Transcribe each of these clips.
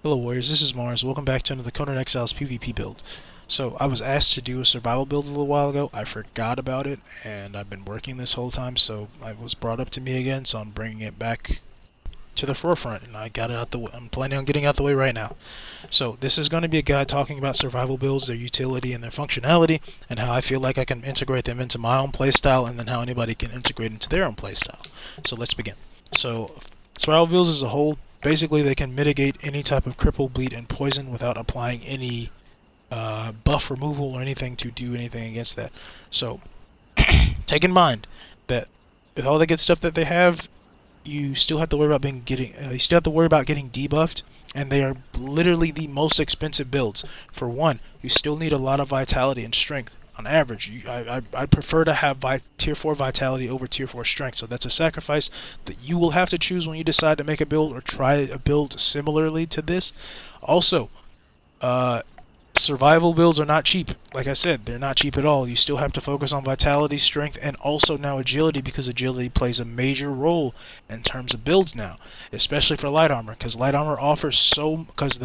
Hello Warriors, this is Mars. Welcome back to another Conan Exiles PvP build. So I was asked to do a survival build a little while ago. I forgot about it, and I've been working this whole time, so it was brought up to me again, so I'm bringing it back to the forefront, and I got it out the way. I'm planning on getting out the way right now. So this is going to be a guide talking about survival builds, their utility and their functionality, and how I feel like I can integrate them into my own playstyle, and then how anybody can integrate into their own playstyle. So let's begin. So survival builds as a whole, basically they can mitigate any type of cripple, bleed, and poison without applying any buff removal or anything to do anything against that. So take in mind that with all the good stuff that they have, you still have to worry about getting debuffed, and they are literally the most expensive builds. For one, you still need a lot of vitality and strength. On average, I'd prefer to have tier 4 vitality over tier 4 strength, so that's a sacrifice that you will have to choose when you decide to make a build or try a build similarly to this. Also, survival builds are not cheap. Like I said, they're not cheap at all. You still have to focus on vitality, strength, and also now agility, because agility plays a major role in terms of builds now, especially for light armor, because light armor offers because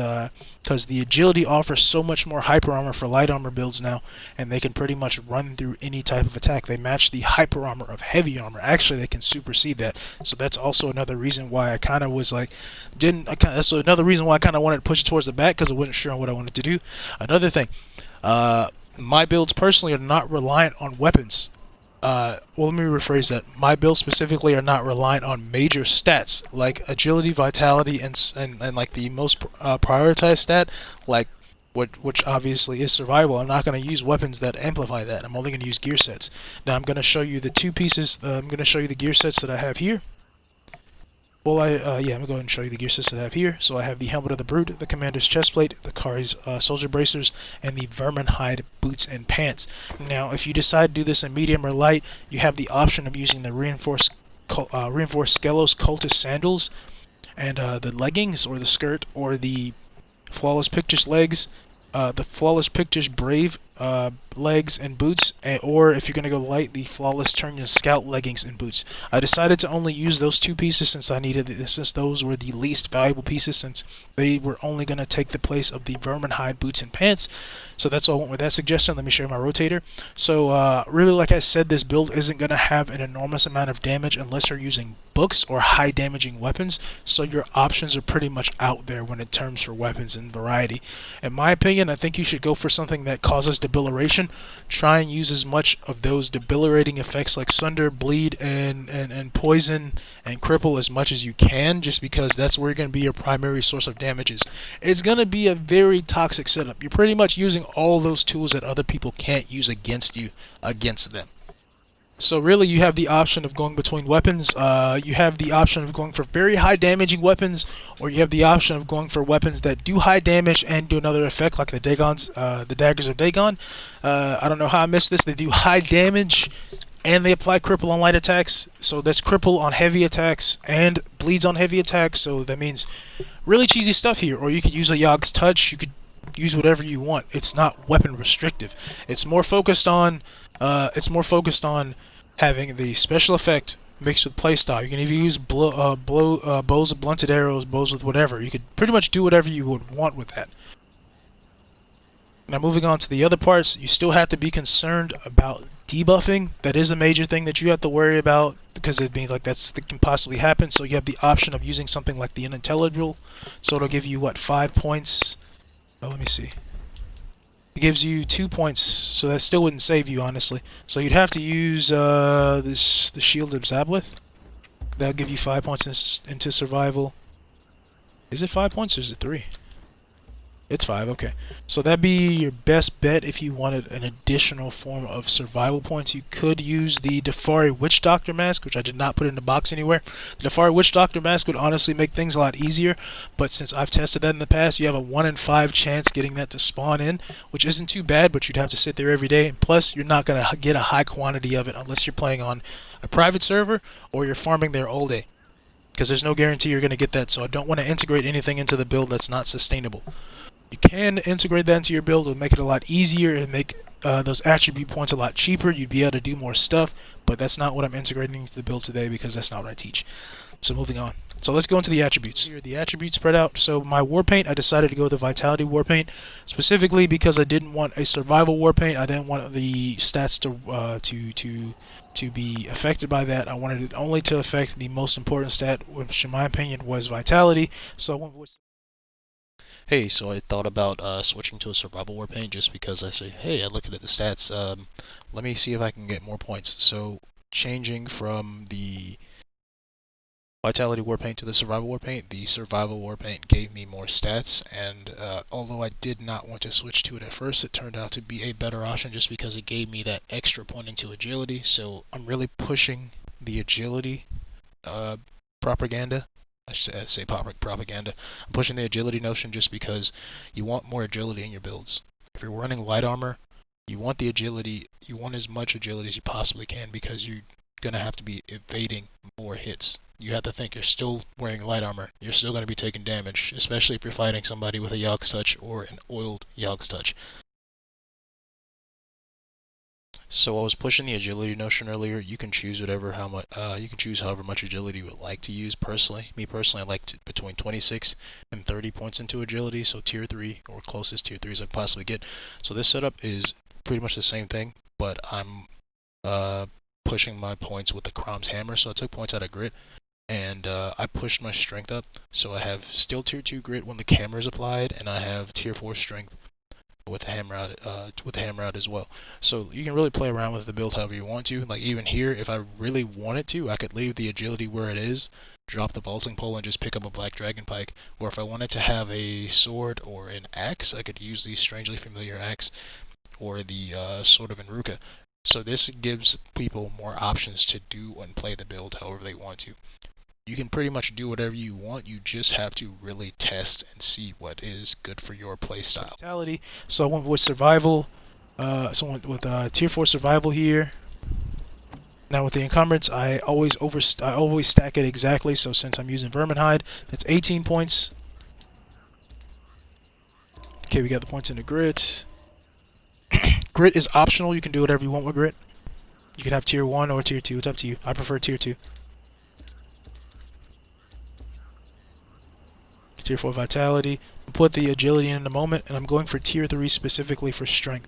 the agility offers so much more hyper armor for light armor builds now, and they can pretty much run through any type of attack. They match the hyper armor of heavy armor. Actually, they can supersede that. So that's also another reason why I kind of was like, that's another reason why I kind of wanted to push it towards the back, because I wasn't sure on what I wanted to do. Another thing, my builds personally are not reliant on weapons. Well, let me rephrase that. My builds specifically are not reliant on major stats like agility, vitality, and like the most prioritized stat, like which obviously is survival. I'm not going to use weapons that amplify that. I'm only going to use gear sets. Now I'm going to show you the two pieces. I'm going to show you the gear sets that I have here. Well, I'm going to go ahead and show you the gear sets that I have here. So I have the Helmet of the Brute, the Commander's Chestplate, the Kari's Soldier Bracers, and the Vermin Hide Boots and Pants. Now, if you decide to do this in medium or light, you have the option of using the Reinforced Skelos Cultist Sandals, and the leggings, or the skirt, or the Flawless Pictures legs, the Flawless Pictures Brave legs and boots, or if you're going to go light, the Flawless Turn Scout leggings and boots. I decided to only use those two pieces since those were the least valuable pieces, since they were only going to take the place of the Vermin Hide Boots and Pants. So that's why I went with that suggestion. Let me show you my rotator. So really, like I said, this build isn't going to have an enormous amount of damage unless you're using books or high damaging weapons, so your options are pretty much out there when it terms for weapons and variety. In my opinion, I think you should go for something that causes debilitation. Try and use as much of those debilitating effects like sunder, bleed, and poison and cripple as much as you can, just because that's where you're going to be your primary source of damages. It's going to be a very toxic setup. You're pretty much using all those tools that other people can't use against you, against them. So really, you have the option of going between weapons. You have the option of going for very high damaging weapons, or you have the option of going for weapons that do high damage and do another effect, like the daggers of Dagon. I don't know how I missed this. They do high damage, and they apply cripple on light attacks. So that's cripple on heavy attacks and bleeds on heavy attacks. So that means really cheesy stuff here. Or you could use a Yog's Touch. You could use whatever you want. It's not weapon restrictive. It's more focused on having the special effect mixed with playstyle. You can either use bows of blunted arrows, bows with whatever. You could pretty much do whatever you would want with that. Now moving on to the other parts, you still have to be concerned about debuffing. That is a major thing that you have to worry about, because it means like that can possibly happen. So you have the option of using something like the Unintelligible. So it'll give you what, 5 points? Oh, let me see. It gives you 2 points, so that still wouldn't save you, honestly. So you'd have to use the Shield of Zabwith. That'll give you 5 points into survival. Is it 5 points or is it 3? It's 5, okay. So that'd be your best bet if you wanted an additional form of survival points. You could use the Defari Witch Doctor Mask, which I did not put in the box anywhere. The Defari Witch Doctor Mask would honestly make things a lot easier, but since I've tested that in the past, you have a 1 in 5 chance getting that to spawn in, which isn't too bad, but you'd have to sit there every day. And plus, you're not going to get a high quantity of it unless you're playing on a private server or you're farming there all day, because there's no guarantee you're going to get that, so I don't want to integrate anything into the build that's not sustainable. You can integrate that into your build. It'll make it a lot easier and make those attribute points a lot cheaper. You'd be able to do more stuff, but that's not what I'm integrating into the build today, because that's not what I teach. So moving on. So let's go into the attributes. Here, the attributes spread out. So my war paint, I decided to go with the vitality war paint, specifically because I didn't want a survival war paint. I didn't want the stats to be affected by that. I wanted it only to affect the most important stat, which in my opinion was vitality. So I went with. Hey, so I thought about switching to a survival war paint just because I say, hey, I look at the stats. Let me see if I can get more points. So changing from the Vitality Warpaint to the Survival Warpaint. The Survival Warpaint gave me more stats, and although I did not want to switch to it at first, it turned out to be a better option just because it gave me that extra point into agility. So I'm really pushing the agility propaganda. I should say propaganda. I'm pushing the agility notion just because you want more agility in your builds. If you're running light armor, you want the agility. You want as much agility as you possibly can because you're gonna have to be evading more hits. You have to think you're still wearing light armor. You're still going to be taking damage, especially if you're fighting somebody with a Yog's Touch or an oiled Yog's Touch. So I was pushing the agility notion earlier. You can choose you can choose however much agility you would like to use. Personally, I like between 26 and 30 points into agility. So tier 3 or closest tier 3 as I possibly get. So this setup is pretty much the same thing, but I'm pushing my points with the Crom's hammer. So I took points out of grit, and I pushed my strength up, so I have still tier 2 grit when the camera is applied, and I have tier 4 strength with the hammer out as well. So you can really play around with the build however you want to. Like even here, if I really wanted to, I could leave the agility where it is, drop the vaulting pole, and just pick up a black dragon pike. Or if I wanted to have a sword or an axe, I could use the strangely familiar axe or the sword of Enruka. So this gives people more options to do and play the build however they want to. You can pretty much do whatever you want. You just have to really test and see what is good for your playstyle. Vitality. So I went with survival. So I went with tier 4 survival here. Now with the encumbrance, I always stack it exactly. So since I'm using vermin hide, that's 18 points. Okay, we got the points into grit. Grit is optional. You can do whatever you want with grit. You can have tier 1 or tier 2. It's up to you. I prefer tier 2. Tier 4 vitality. I'll put the agility in a moment, and I'm going for tier 3 specifically for strength.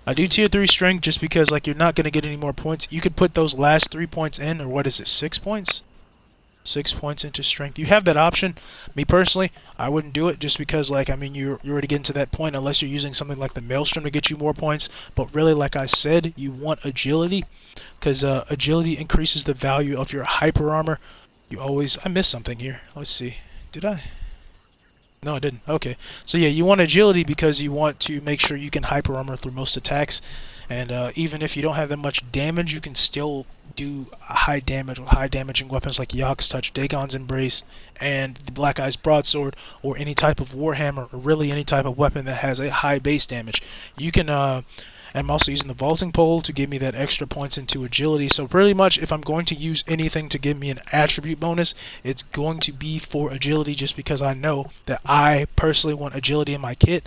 I do tier 3 strength just because like you're not going to get any more points. You could put those last 3 points in, or what is it, 6 points? 6 points into strength. You have that option. Me personally, I wouldn't do it just because like, I mean, you're already getting to that point unless you're using something like the Maelstrom to get you more points. But really, like I said, you want agility because agility increases the value of your hyper armor. I missed something here. Let's see. Did I? No, I didn't. Okay. So yeah, you want agility because you want to make sure you can hyper armor through most attacks. And even if you don't have that much damage, you can still do high damage with high damaging weapons like Yog's Touch, Dagon's Embrace, and the Black Eye's Broadsword, or any type of Warhammer, or really any type of weapon that has a high base damage. You can I'm also using the vaulting pole to give me that extra points into agility. So pretty much if I'm going to use anything to give me an attribute bonus, it's going to be for agility just because I know that I personally want agility in my kit.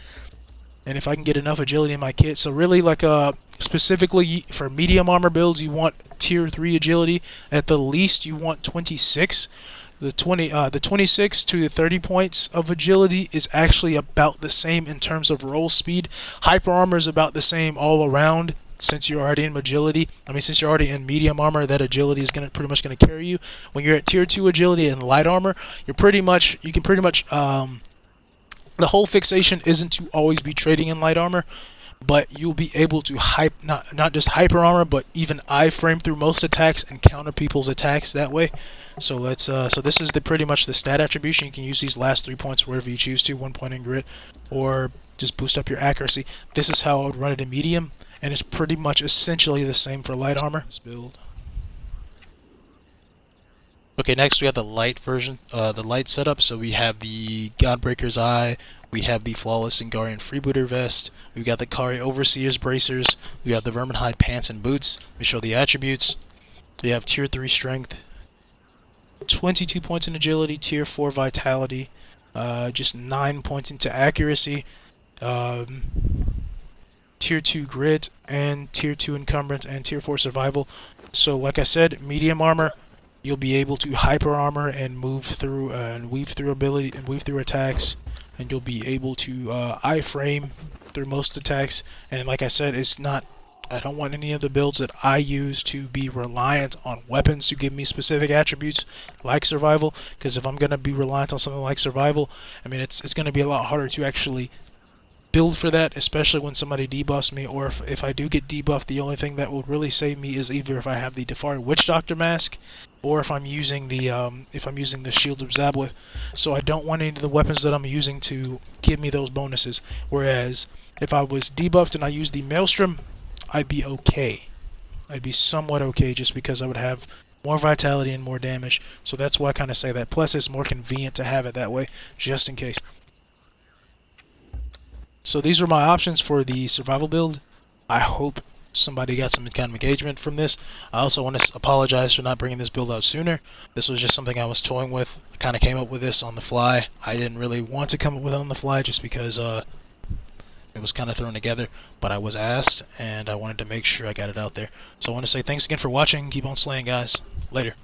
And if I can get enough agility in my kit, so really like specifically for medium armor builds, you want tier 3 agility. At the least you want 26. The 26 to the 30 points of agility is actually about the same in terms of roll speed. Hyper armor is about the same all around since you're already in agility. Since you're already in medium armor, that agility is pretty much going to carry you. When you're at tier 2 agility and light armor, you can pretty much the whole fixation isn't to always be trading in light armor, but you'll be able to not just hyper armor, but even iframe through most attacks and counter people's attacks that way. So this is pretty much the stat attribution. You can use these last 3 points wherever you choose to, 1 point in grit, or just boost up your accuracy. This is how I would run it in medium, and it's pretty much essentially the same for light armor. This build. Okay, next we have the light version, the light setup. So we have the Godbreaker's Eye, we have the Flawless Singarian Freebooter Vest, we've got the Kari Overseer's Bracers, we have the Verminhide Pants and Boots. We show the attributes. We have tier 3 strength, 22 points in agility, tier 4 vitality, just 9 points into accuracy, tier 2 grit, and tier 2 encumbrance, and tier 4 survival. So like I said, medium armor, you'll be able to hyper armor and move through and weave through attacks, and you'll be able to iframe through most attacks. And like I said, I don't want any of the builds that I use to be reliant on weapons to give me specific attributes like survival, because if I'm going to be reliant on something like survival, I mean it's going to be a lot harder to actually build for that, especially when somebody debuffs me, or if I do get debuffed, the only thing that will really save me is either if I have the Defari Witch Doctor mask, or if I'm using the Shield of Zabwith. So I don't want any of the weapons that I'm using to give me those bonuses. Whereas if I was debuffed and I used the Maelstrom, I'd be okay. I'd be somewhat okay, just because I would have more vitality and more damage. So that's why I kind of say that. Plus, it's more convenient to have it that way, just in case. So these were my options for the survival build. I hope somebody got some kind of engagement from this. I also want to apologize for not bringing this build out sooner. This was just something I was toying with. I kind of came up with this on the fly. I didn't really want to come up with it on the fly just because it was kind of thrown together, but I was asked and I wanted to make sure I got it out there. So I want to say thanks again for watching. Keep on slaying, guys. Later.